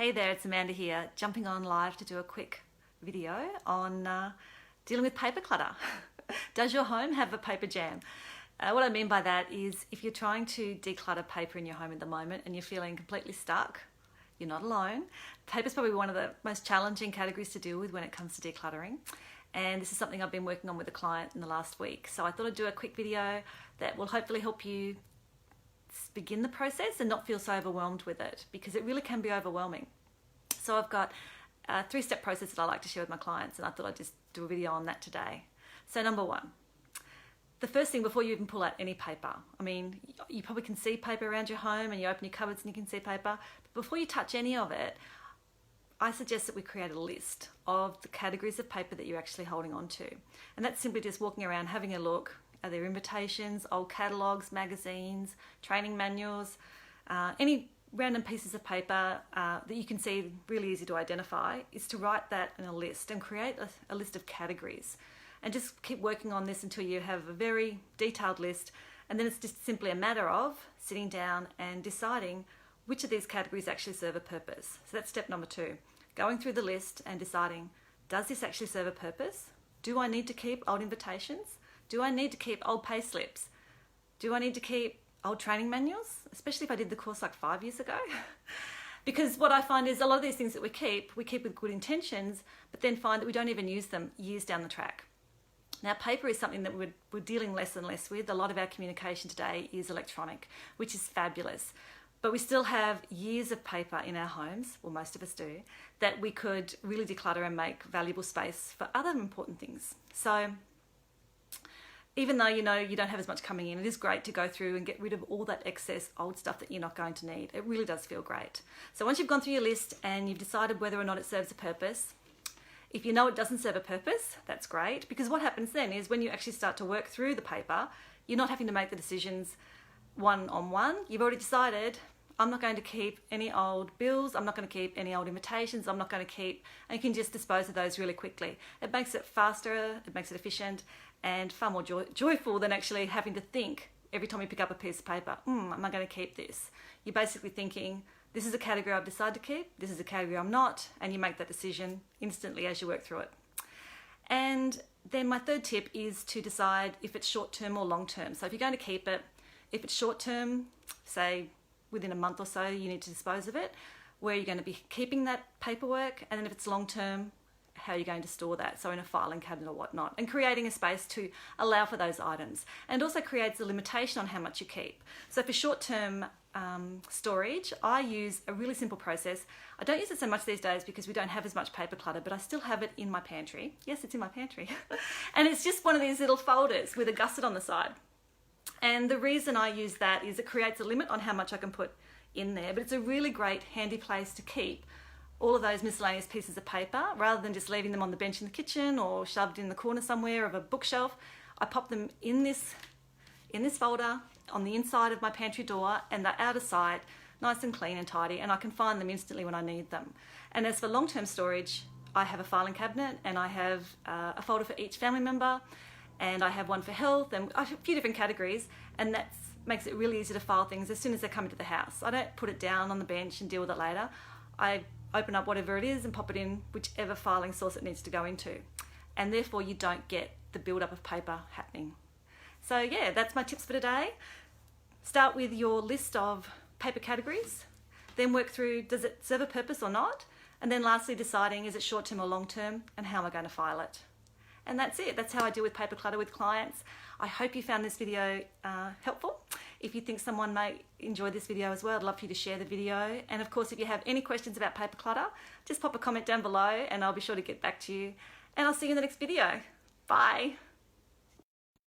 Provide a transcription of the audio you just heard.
Hey there, it's Amanda here, jumping on live to do a quick video on dealing with paper clutter. Does your home have a paper jam? What I mean by that is if you're trying to declutter paper in your home at the moment and you're feeling completely stuck, you're not alone. Paper is probably one of the most challenging categories to deal with when it comes to decluttering. And this is something I've been working on with a client in the last week. So I thought I'd do a quick video that will hopefully help you begin the process and not feel so overwhelmed with it, because it really can be overwhelming. So I've got a 3-step process that I like to share with my clients, and I thought I'd just do a video on that today. So number one, the first thing before you even pull out any paper, I mean, you probably can see paper around your home and you open your cupboards and you can see paper, but before you touch any of it, I suggest that we create a list of the categories of paper that you're actually holding on to. And that's simply just walking around, having a look. Are there invitations, old catalogues, magazines, training manuals, any random pieces of paper that you can see really easy to identify, is to write that in a list and create a list of categories. And just keep working on this until you have a very detailed list. And then it's just simply a matter of sitting down and deciding which of these categories actually serve a purpose. So that's step number 2. Going through the list and deciding, does this actually serve a purpose? Do I need to keep old invitations? Do I need to keep old pay slips? Do I need to keep old training manuals? Especially if I did the course like 5 years ago. Because what I find is a lot of these things that we keep with good intentions, but then find that we don't even use them years down the track. Now, paper is something that we're dealing less and less with. A lot of our communication today is electronic, which is fabulous. But we still have years of paper in our homes, well, most of us do, that we could really declutter and make valuable space for other important things. So even though you know you don't have as much coming in, it is great to go through and get rid of all that excess old stuff that you're not going to need. It really does feel great. So once you've gone through your list and you've decided whether or not it serves a purpose, if you know it doesn't serve a purpose, that's great, because what happens then is when you actually start to work through the paper, you're not having to make the decisions one-on-one. You've already decided, I'm not going to keep any old bills, I'm not going to keep any old invitations, I'm not going to keep, and you can just dispose of those really quickly. It makes it faster, it makes it efficient, and far more joyful than actually having to think every time you pick up a piece of paper, am I going to keep this? You're basically thinking, this is a category I've decided to keep, this is a category I'm not, and you make that decision instantly as you work through it. And then my 3rd tip is to decide if it's short-term or long-term. So if you're going to keep it, if it's short-term, say within a month or so, you need to dispose of it, where you're going to be keeping that paperwork, and then if it's long-term, how you're going to store that, so in a filing cabinet or whatnot, and creating a space to allow for those items. And also creates a limitation on how much you keep. So for short-term storage, I use a really simple process. I don't use it so much these days because we don't have as much paper clutter, but I still have it in my pantry. Yes, it's in my pantry. And it's just one of these little folders with a gusset on the side. And the reason I use that is it creates a limit on how much I can put in there, but it's a really great handy place to keep all of those miscellaneous pieces of paper, rather than just leaving them on the bench in the kitchen or shoved in the corner somewhere of a bookshelf. I pop them in this folder on the inside of my pantry door, and they're out of sight, nice and clean and tidy, and I can find them instantly when I need them. And as for long-term storage, I have a filing cabinet, and I have a folder for each family member, and I have one for health, and a few different categories, and that makes it really easy to file things as soon as they come into the house. I don't put it down on the bench and deal with it later. I open up whatever it is and pop it in whichever filing source it needs to go into. And therefore you don't get the build-up of paper happening. So yeah, that's my tips for today. Start with your list of paper categories, then work through, does it serve a purpose or not? And then lastly, deciding, is it short-term or long-term, and how am I going to file it? And that's it. That's how I deal with paper clutter with clients. I hope you found this video helpful. If you think someone may enjoy this video as well, I'd love for you to share the video. And of course, if you have any questions about paper clutter, just pop a comment down below and I'll be sure to get back to you. And I'll see you in the next video. Bye.